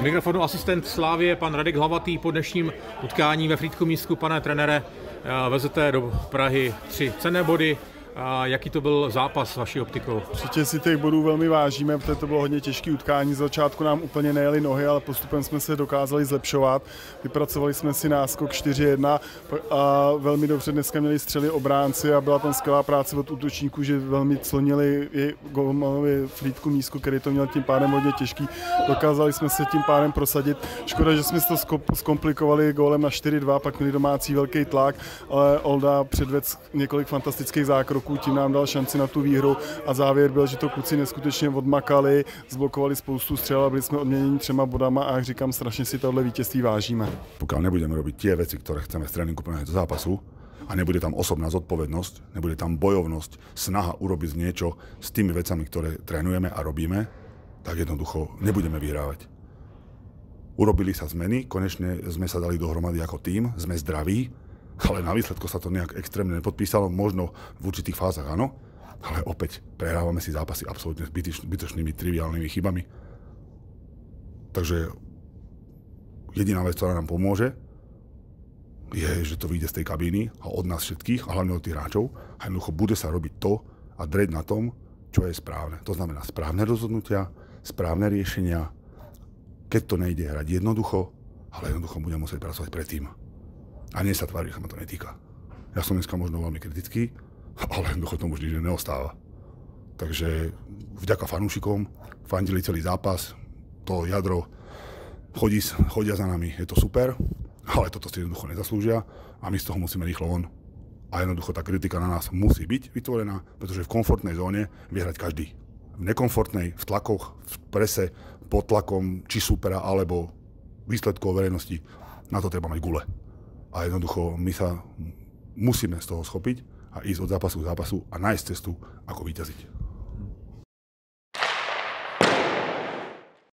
mikrofonu asistent Slávie, pan Radek Hlavatý. Po dnešním utkání ve Frýdku Místku, pane trenére, vezete do Prahy 3 cenné body. A jaký to byl zápas vaší optikou? Určitě si těch bodů velmi vážíme, protože to bylo hodně těžké utkání. Z začátku nám úplně nejeli nohy, ale postupem jsme se dokázali zlepšovat. Vypracovali jsme si náskok 4-1 a velmi dobře dneska měli střely obránci a byla tam skvělá práce od útočníků, že velmi clonili i golmanovi Frýdku Místku, který to měl tím pádem hodně těžký. Dokázali jsme se tím pádem prosadit. Škoda, že jsme to zkomplikovali gólem na 4-2, pak měli domácí velký tlak, ale Olda předvedl několik fantastických zákroků. Tím nám dal šanci na tu výhru a závěr byl, že to kluci neskutečně odmakali, zblokovali spoustu střel a byli jsme odměněni 3 bodama a jak říkám, strašně si tohle vítězství vážíme. Pokiaľ nebudeme robiť tie veci, ktoré chceme z tréningu poňať do zápasu a nebude tam osobná zodpovednosť, nebude tam bojovnosť, snaha urobiť niečo s tými vecami, ktoré trénujeme a robíme, tak jednoducho nebudeme vyhrávať. Urobili sa zmeny, konečne sme sa dali dohromady ako tím, sme zdraví, ale na výsledku sa to nejak extrémne nepodpísalo, možno v určitých fázach áno, ale opäť prehrávame si zápasy absolútne zbytočnými, triviálnymi chybami. Takže jediná vec, ktorá nám pomôže, je, že to vyjde z tej kabíny a od nás všetkých, a hlavne od tých hráčov, a jednoducho bude sa robiť to a dreť na tom, čo je správne. To znamená správne rozhodnutia, správne riešenia, keď to nejde hrať jednoducho, ale jednoducho budeme musieť pracovať predtým. A nie sa tvári, že sa ma to netýka. Ja som dneska možno veľmi kritický, ale jednoducho tomu vždy neostáva. Takže vďaka fanúšikom, fandili celý zápas, to jadro chodia za nami, je to super, ale toto si jednoducho nezaslúžia a my z toho musíme rýchlo von. A jednoducho tá kritika na nás musí byť vytvorená, pretože v komfortnej zóne vie hrať každý. V nekomfortnej, v tlakoch, v prese, pod tlakom či supera alebo výsledkov verejnosti, na to treba mať gule. A jednoducho my sa musíme z toho schopiť a ísť od zápasu k zápasu a nájsť cestu, ako víťaziť.